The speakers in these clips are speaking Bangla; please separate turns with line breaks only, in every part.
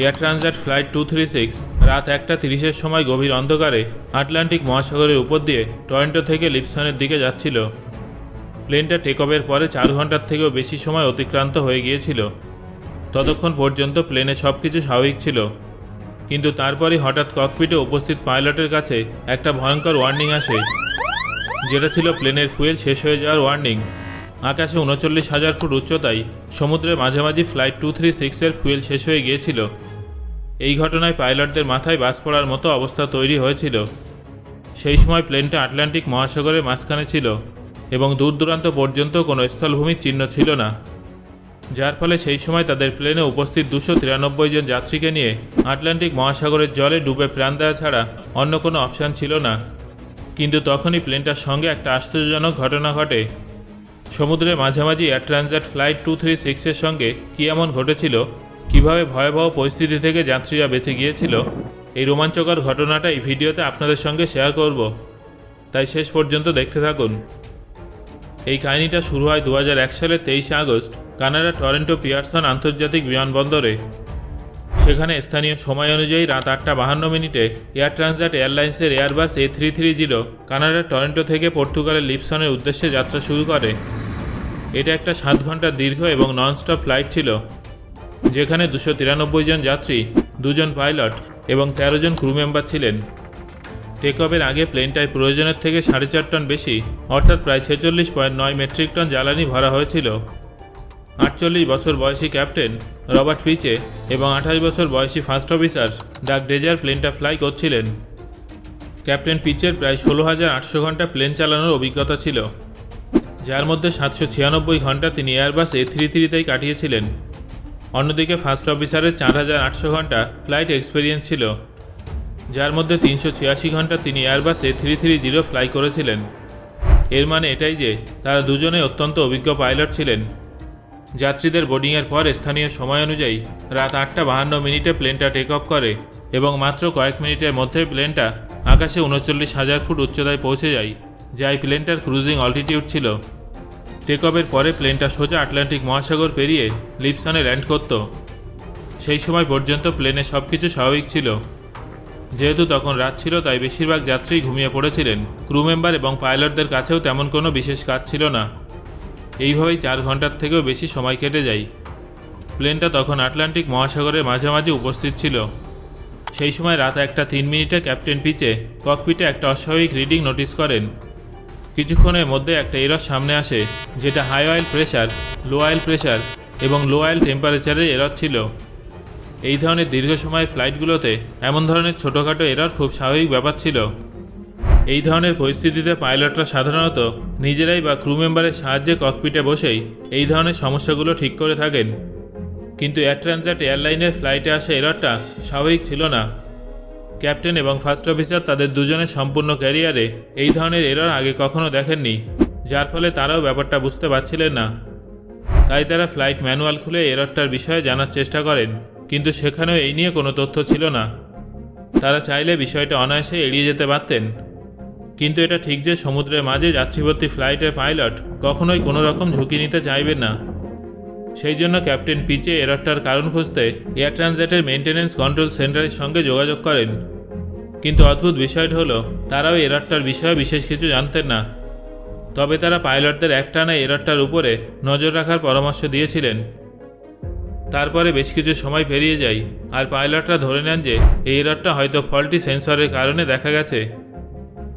এয়ার ট্রানজিট ফ্লাইট 236 রাত 1:30-এর সময় গভীর অন্ধকারে আটলান্টিক মহাসাগরের উপর দিয়ে টরন্টো থেকে লিপসনের দিকে যাচ্ছিল। প্লেনটা টেকঅফের পরে 4 ঘন্টার থেকেও বেশি সময় অতিক্রান্ত হয়ে গিয়েছিল। ততক্ষণ পর্যন্ত প্লেনে সব কিছু স্বাভাবিক ছিল, কিন্তু তারপরই হঠাৎ ককপিটে উপস্থিত পাইলটের কাছে একটা ভয়ঙ্কর ওয়ার্নিং আসে, যেটা ছিল প্লেনের ফুয়েল শেষ হয়ে যাওয়ার ওয়ার্নিং। আকাশে 39,000 ফুট উচ্চতায় সমুদ্রের মাঝামাঝি ফ্লাইট 236-এর ফুয়েল শেষ হয়ে গিয়েছিল। এই ঘটনায় পাইলটদের মাথায় বাজ পড়ার মতো অবস্থা তৈরি হয়েছিল। সেই সময় প্লেনটা আটলান্টিক মহাসাগরের মাঝখানে ছিল এবং দূর দূরান্ত পর্যন্ত কোনো স্থলভূমির চিহ্ন ছিল না, যার ফলে সেই সময় তাদের প্লেনে উপস্থিত 293 জন যাত্রীকে নিয়ে আটলান্টিক মহাসাগরের জলে ডুবে প্রাণ দেওয়া ছাড়া অন্য কোনো অপশান ছিল না। কিন্তু তখনই প্লেনটার সঙ্গে একটা আশ্চর্যজনক ঘটনা ঘটে। সমুদ্রের মাঝামাঝি এয়ার ট্রানজিট ফ্লাইট 236-এর সঙ্গে কী এমন ঘটেছিল, কিভাবে ভয়াবহ পরিস্থিতি থেকে যাত্রীরা বেঁচে গিয়েছিল, এই রোমাঞ্চকর ঘটনাটা এই ভিডিওতে আপনাদের সঙ্গে শেয়ার করব, তাই শেষ পর্যন্ত দেখতে থাকুন। এই কাহিনীটা শুরু হয় 2001 সালের 23 আগস্ট কানাডা টরন্টো পিয়ারসন আন্তর্জাতিক বিমানবন্দরে। সেখানে স্থানীয় সময় অনুযায়ী রাত 8:52 এয়ার ট্রানজিট এয়ারলাইন্সের এয়ারবাস A330 কানাডার টরন্টো থেকে পর্তুগালের লিপসনের উদ্দেশ্যে যাত্রা শুরু করে। এটা একটা 7 ঘন্টার দীর্ঘ এবং ননস্টপ ফ্লাইট ছিল, যেখানে 293 জন যাত্রী, 2 জন পাইলট এবং 13 জন ক্রু মেম্বার ছিলেন। টেকঅফের আগে প্লেনটায় প্রয়োজনের থেকে 4.5 টন বেশি, অর্থাৎ প্রায় 46.9 মেট্রিক টন জ্বালানি ভরা হয়েছিল। 48 বছর বয়সী ক্যাপ্টেন রবার্ট পিচে এবং 28 বছর বয়সী ফার্স্ট অফিসার ডাগ ডেজার প্লেনটা ফ্লাই করছিলেন। ক্যাপ্টেন পিচের প্রায় 16,800 ঘন্টা প্লেন চালানোর অভিজ্ঞতা ছিল, যার মধ্যে 796 ঘন্টা তিনি এয়ারবাস A330-তেই কাটিয়েছিলেন। অন্যদিকে ফার্স্ট অফিসারের 4,800 ঘন্টা ফ্লাইট এক্সপিরিয়েন্স ছিল, যার মধ্যে 386 ঘন্টা তিনি এয়ারবাস A330 ফ্লাই করেছিলেন। এর মানে এটাই যে তারা দুজনেই অত্যন্ত অভিজ্ঞ পাইলট ছিলেন। যাত্রীদের বোর্ডিংয়ের পর স্থানীয় সময় অনুযায়ী রাত 8:52 প্লেনটা টেক অফ করে এবং মাত্র কয়েক মিনিটের মধ্যে প্লেনটা আকাশে 39,000 ফুট উচ্চতায় পৌঁছে যায়, যা এই প্লেনটার ক্রুজিং অল্টিটিউড ছিল। টেক অফের পরে প্লেনটা সোজা আটলান্টিক মহাসাগর পেরিয়ে লিপসনে ল্যান্ড করত। সেই সময় পর্যন্ত প্লেনে সব কিছু স্বাভাবিক ছিল। যেহেতু তখন রাত ছিল, তাই বেশিরভাগ যাত্রী ঘুমিয়ে পড়েছিলেন। ক্রু মেম্বার এবং পাইলটদের কাছেও তেমন কোনো বিশেষ কাজ ছিল না। এইভাবেই 4 ঘন্টার থেকেও বেশি সময় কেটে যায়। প্লেনটা তখন আটলান্টিক মহাসাগরের মাঝামাঝি উপস্থিত ছিল। সেই সময় রাত 1:03 ক্যাপ্টেন পিচে ককপিটে একটা অস্বাভাবিক রিডিং নোটিস করেন। কিছুক্ষণের মধ্যে একটা এরর সামনে আসে, যেটা high oil pressure, low oil pressure এবং লো অয়েল টেম্পারেচারের এরর ছিল। এই ধরনের দীর্ঘ সময়ের ফ্লাইটগুলোতে এমন ধরনের ছোটোখাটো এরর খুব স্বাভাবিক ব্যাপার ছিল। এই ধরনের পরিস্থিতিতে পাইলটরা সাধারণত নিজেরাই বা ক্রু মেম্বারের সাহায্যে ককপিটে বসেই এই ধরনের সমস্যাগুলো ঠিক করে থাকেন। কিন্তু এয়ার ট্রানজিট এয়ারলাইনের ফ্লাইটে আসা এররটা স্বাভাবিক ছিল না। ক্যাপ্টেন এবং ফার্স্ট অফিসার তাদের দুজনের সম্পূর্ণ ক্যারিয়ারে এই ধরনের এরর আগে কখনো দেখেননি, যার ফলে তারাও ব্যাপারটা বুঝতে পারছিলেন না। তাই তারা ফ্লাইট ম্যানুয়াল খুলে এররটার বিষয়ে জানার চেষ্টা করেন, কিন্তু সেখানেও এই নিয়ে কোনো তথ্য ছিল না। তারা চাইলে বিষয়টা অনায়াসে এড়িয়ে যেতে পারতেন, কিন্তু এটা ঠিক যে সমুদ্রের মাঝে যাত্রীভর্তি ফ্লাইটের পাইলট কখনোই কোনো রকম ঝুঁকি নিতে চাইবেন না। সেই জন্য ক্যাপ্টেন পিচে এররটার কারণ খুঁজতে এয়ার ট্রানজিটের মেইনটেনেন্স কন্ট্রোল সেন্টারের সঙ্গে যোগাযোগ করেন। কিন্তু অদ্ভুত বিষয়টা হলো, তারাও এররটার বিষয়ে বিশেষ কিছু জানতেন না। তবে তারা পাইলটদের একটানা এররটার উপরে নজর রাখার পরামর্শ দিয়েছিলেন। তারপরে বেশ কিছু সময় পেরিয়ে যায়, আর পাইলটরা ধরে নেন যে এই এররটা হয়তো ফল্টি সেন্সরের কারণে দেখা গেছে।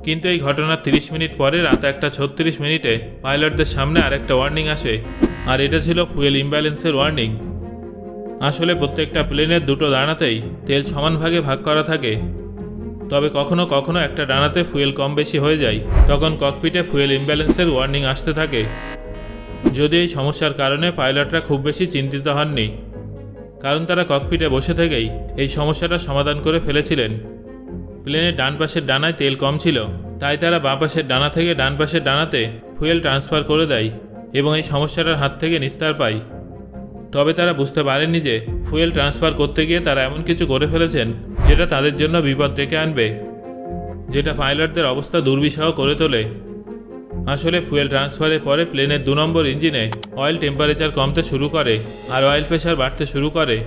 কিন্তু এই ঘটনার 30 মিনিট পরে রাত 1:36 পাইলটদের সামনে আরেকটা ওয়ার্নিং আসে, আর এটা ছিল ফুয়েল ইমব্যালেন্সের ওয়ার্নিং। আসলে প্রত্যেকটা প্লেনের দুটো ডানাতেই তেল সমান ভাগে ভাগ করা থাকে, তবে কখনো কখনো একটা ডানাতে ফুয়েল কম বেশি হয়ে যায়, তখন ককপিটে ফুয়েল ইমব্যালেন্সের ওয়ার্নিং আসতে থাকে। যদি এই সমস্যার কারণে পাইলটরা খুব বেশি চিন্তিত হননি, কারণ তারা ককপিটে বসে থেকেই এই সমস্যাটা সমাধান করে ফেলেছিলেন। প্লেনের ডান পাশের ডানায় তেল কম ছিল, তাই তারা বাঁ পাশের ডানা থেকে ডান পাশের ডানাতে ফুয়েল ট্রান্সফার করে দেয় এবং এই সমস্যাটার হাত থেকে নিস্তার পায়। তবে তারা বুঝতে পারেননি যে ফুয়েল ট্রান্সফার করতে গিয়ে তারা এমন কিছু করে ফেলেছেন যেটা তাদের জন্য বিপদ ডেকে আনবে, যেটা পাইলটদের অবস্থা দুর্বিষহ করে তোলে। আসলে ফুয়েল ট্রান্সফারের পরে প্লেনের 2 নম্বর ইঞ্জিনে অয়েল টেম্পারেচার কমতে শুরু করে আর অয়েল প্রেশার বাড়তে শুরু করে।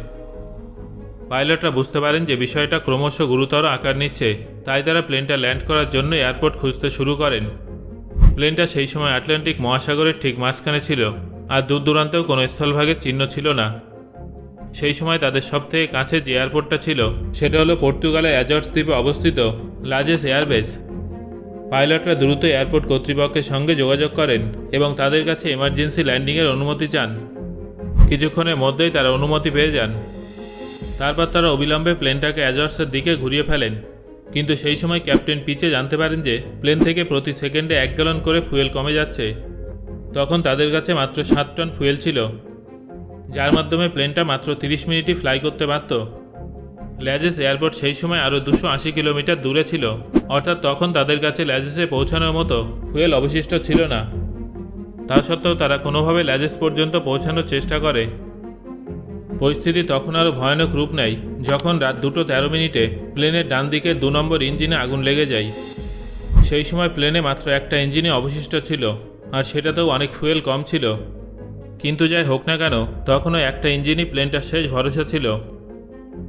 পাইলটরা বুঝতে পারেন যে বিষয়টা ক্রমশ গুরুতর আকার নিচ্ছে, তাই তারা প্লেনটা ল্যান্ড করার জন্য এয়ারপোর্ট খুঁজতে শুরু করেন। প্লেনটা সেই সময় আটলান্টিক মহাসাগরের ঠিক মাঝখানে ছিল, আর দূর দূরান্তেও কোনো স্থলভাগের চিহ্ন ছিল না। সেই সময় তাদের সবথেকে কাছে যে এয়ারপোর্টটা ছিল সেটা হলো পর্তুগালের অ্যাজর্স দ্বীপে অবস্থিত লাজেস এয়ারবেস। পাইলটরা দ্রুত এয়ারপোর্ট কর্তৃপক্ষের সঙ্গে যোগাযোগ করেন এবং তাদের কাছে এমার্জেন্সি ল্যান্ডিংয়ের অনুমতি চান। কিছুক্ষণের মধ্যেই তারা অনুমতি পেয়ে যান। তারপর তারা অবিলম্বে প্লেনটাকে অ্যাজর্সের দিকে ঘুরিয়ে ফেলেন। কিন্তু সেই সময় ক্যাপ্টেন পিচে জানতে পারেন যে প্লেন থেকে প্রতি সেকেন্ডে 1 গ্যালন করে ফুয়েল কমে যাচ্ছে। তখন তাদের কাছে মাত্র 7 টন ফুয়েল ছিল, যার মাধ্যমে প্লেনটা মাত্র 30 মিনিটই ফ্লাই করতে পারত। ল্যাজেস এয়ারপোর্ট সেই সময় আরও 280 কিলোমিটার দূরে ছিল, অর্থাৎ তখন তাদের কাছে ল্যাজেসে পৌঁছানোর মতো ফুয়েল অবশিষ্ট ছিল না। তা সত্ত্বেও তারা কোনোভাবে ল্যাজেস পর্যন্ত পৌঁছানোর চেষ্টা করে। পরিস্থিতি তখন আরও ভয়ানক রূপ নেয় যখন রাত 2:13 প্লেনের ডান দিকে 2 নম্বর ইঞ্জিনে আগুন লেগে যায়। সেই সময় প্লেনে মাত্র একটা ইঞ্জিনই অবশিষ্ট ছিল, আর সেটাতেও অনেক ফুয়েল কম ছিল। কিন্তু যাই হোক না কেন, তখনও একটা ইঞ্জিনই প্লেনটার শেষ ভরসা ছিল।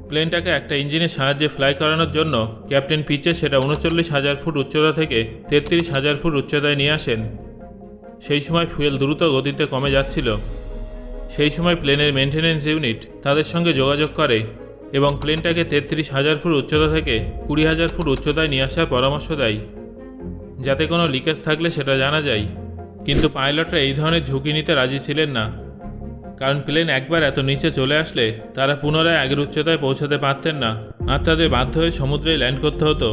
প্লেনটাকে একটা ইঞ্জিনের সাহায্যে ফ্লাই করানোর জন্য ক্যাপ্টেন পিচে সেটা 39,000 ফুট উচ্চতা থেকে 33,000 ফুট উচ্চতায় নিয়ে আসেন। সেই সময় ফুয়েল দ্রুত গতিতে কমে যাচ্ছিল। সেই সময় প্লেনের মেনটেন্যান্স ইউনিট তাদের সঙ্গে যোগাযোগ করে এবং প্লেনটাকে 33,000 ফুট উচ্চতা থেকে 20,000 ফুট উচ্চতায় নিয়ে আসার পরামর্শ দেয়, যাতে কোনো লিকেজ থাকলে সেটা জানা যায়। কিন্তু পাইলটরা এই ধরনের ঝুঁকি নিতে রাজি ছিলেন না, কারণ প্লেন একবার এত নিচে চলে আসলে তারা পুনরায় আগের উচ্চতায় পৌঁছাতে পারতেন না, আর তাদের বাধ্য হয়ে সমুদ্রে ল্যান্ড করতে হতো।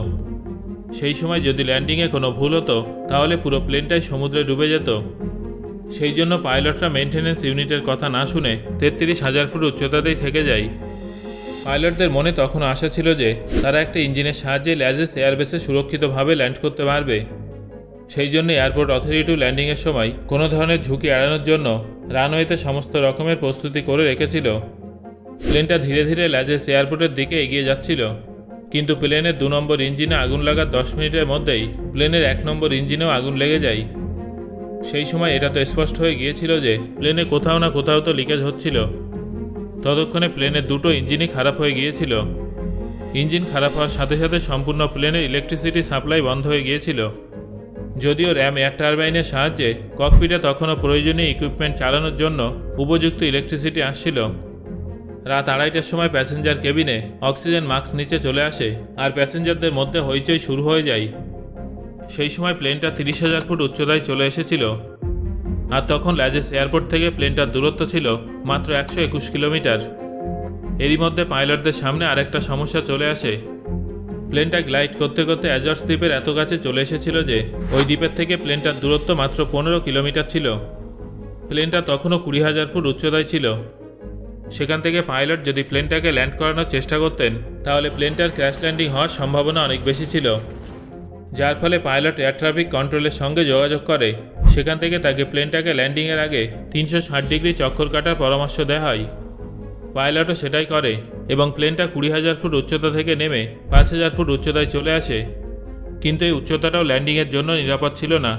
সেই সময় যদি ল্যান্ডিংয়ে কোনো ভুল হতো তাহলে পুরো প্লেনটাই সমুদ্রে ডুবে যেত। সেই জন্য পাইলটরা মেনটেন্যান্স ইউনিটের কথা না শুনে 33,000 ফুট উচ্চতাতেই থেকে যায়। পাইলটদের মনে তখন আশা ছিল যে তারা একটা ইঞ্জিনের সাহায্যে ল্যাজেস এয়ারবেসে সুরক্ষিতভাবে ল্যান্ড করতে পারবে। সেই জন্য এয়ারপোর্ট অথরিটি ল্যান্ডিংয়ের সময় কোনো ধরনের ঝুঁকি এড়ানোর জন্য রানওয়েতে সমস্ত রকমের প্রস্তুতি করে রেখেছিল। প্লেনটা ধীরে ধীরে ল্যাজেস এয়ারপোর্টের দিকে এগিয়ে যাচ্ছিল, কিন্তু প্লেনের 2 নম্বর ইঞ্জিনে আগুন লাগার 10 মিনিটের মধ্যেই প্লেনের 1 নম্বর ইঞ্জিনেও আগুন লেগে যায়। সেই সময় এটা তো স্পষ্ট হয়ে গিয়েছিল যে প্লেনে কোথাও না কোথাও তো লিকেজ হচ্ছিল। ততক্ষণে প্লেনের 2টো ইঞ্জিনই খারাপ হয়ে গিয়েছিল। ইঞ্জিন খারাপ হওয়ার সাথে সাথে সম্পূর্ণ প্লেনের ইলেকট্রিসিটি সাপ্লাই বন্ধ হয়ে গিয়েছিল। যদিও র্যাম এয়ার টারবাইনের সাহায্যে ককপিটে তখনও প্রয়োজনীয় ইকুইপমেন্ট চালানোর জন্য উপযুক্ত ইলেকট্রিসিটি আসছিল। রাত 2:30টার সময় প্যাসেঞ্জার কেবিনে অক্সিজেন মাস্ক নিচে চলে আসে, আর প্যাসেঞ্জারদের মধ্যে হইচই শুরু হয়ে যায়। সেই সময় প্লেনটা 30,000 ফুট উচ্চতায় চলে এসেছিল, আর তখন ল্যাজেস এয়ারপোর্ট থেকে প্লেনটার দূরত্ব ছিল মাত্র 121 কিলোমিটার। এরই মধ্যে পাইলটদের সামনে আরেকটা সমস্যা চলে আসে। প্লেনটা গ্লাইড করতে করতে অ্যাজর্স দ্বীপের এত কাছে চলে এসেছিল যে ওই দ্বীপের থেকে প্লেনটার দূরত্ব মাত্র 15 কিলোমিটার ছিল। প্লেনটা তখনও 20,000 ফুট উচ্চতায় ছিল। সেখান থেকে পাইলট যদি প্লেনটাকে ল্যান্ড করানোর চেষ্টা করতেন তাহলে প্লেনটার ক্র্যাশ ল্যান্ডিং হওয়ার সম্ভাবনা অনেক বেশি ছিল, যার ফলে পাইলট এয়ার ট্রাফিক কন্ট্রোলের সঙ্গে যোগাযোগ করে। সেখান থেকে তাকে প্লেনটাকে ল্যান্ডিংয়ের আগে 360 ডিগ্রি চক্কর কাটার পরামর্শ দেওয়া হয়। পাইলটও সেটাই করে এবং প্লেনটা 20,000 ফুট উচ্চতা থেকে নেমে 5,000 ফুট উচ্চতায় চলে আসে, কিন্তু এই উচ্চতাটাও ল্যান্ডিংয়ের জন্য নিরাপদ ছিল না।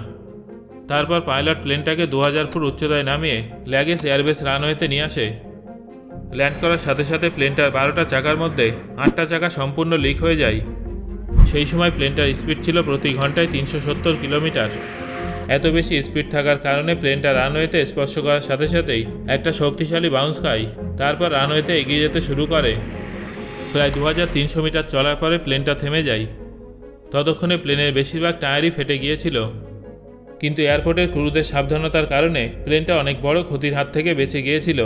তারপর পাইলট প্লেনটাকে 2,000 ফুট উচ্চতায় নামিয়ে ল্যাজেস এয়ারবেস রানওয়েতে নিয়ে আসে। ল্যান্ড করার সাথে সাথে প্লেনটার 12টা চাকার মধ্যে 8টা চাকা সম্পূর্ণ লিক হয়ে যায়। সেই সময় প্লেনটার স্পিড ছিল প্রতি ঘন্টায় 370 কিলোমিটার। এত বেশি স্পিড থাকার কারণে প্লেনটা রানওয়েতে স্পর্শ করার সাথে সাথেই একটা শক্তিশালী বাউন্স খায়, তারপর রানওয়েতে এগিয়ে যেতে শুরু করে। প্রায় 2300 মিটার চলার পরে প্লেনটা থেমে যায়। ততক্ষণে প্লেনের বেশিরভাগ টায়ারই ফেটে গিয়েছিল, কিন্তু এয়ারপোর্টের ক্রুদের সাবধানতার কারণে প্লেনটা অনেক বড় ক্ষতির হাত থেকে বেঁচে গিয়েছিল।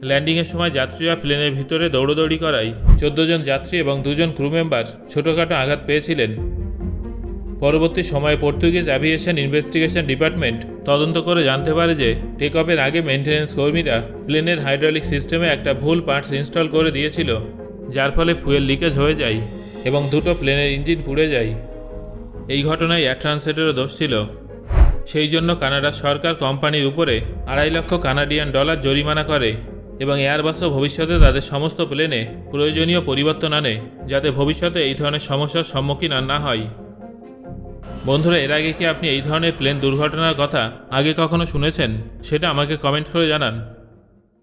ল্যান্ডিংয়ের সময় যাত্রীরা প্লেনের ভিতরে দৌড়দৌড়ি করায় 14 জন যাত্রী এবং 2 জন ক্রু মেম্বার ছোটোখাটো আঘাত পেয়েছিলেন। পরবর্তী সময়ে পর্তুগিজ অ্যাভিয়েশন ইনভেস্টিগেশন ডিপার্টমেন্ট তদন্ত করে জানতে পারে যে টেক অফের আগে মেনটেন্যান্স কর্মীরা প্লেনের হাইড্রোলিক সিস্টেমে একটা ভুল পার্টস ইনস্টল করে দিয়েছিল, যার ফলে ফুয়েল লিকেজ হয়ে যায় এবং 2টো প্লেনের ইঞ্জিন পুড়ে যায়। এই ঘটনায় এয়ার ট্রান্সলেটেরও দোষ ছিল। সেই জন্য কানাডার সরকার কোম্পানির উপরে $2.5 লক্ষ কানাডিয়ান ডলার জরিমানা করে এবং এয়ারবাসও ভবিষ্যতে তাদের সমস্ত প্লেনে প্রয়োজনীয় পরিবর্তন আনে, যাতে ভবিষ্যতে এই ধরনের সমস্যার সম্মুখীন আর না হয়। বন্ধুরা, এর আগে কি আপনি এই ধরনের প্লেন দুর্ঘটনার কথা আগে কখনো শুনেছেন? সেটা আমাকে কমেন্ট করে জানান।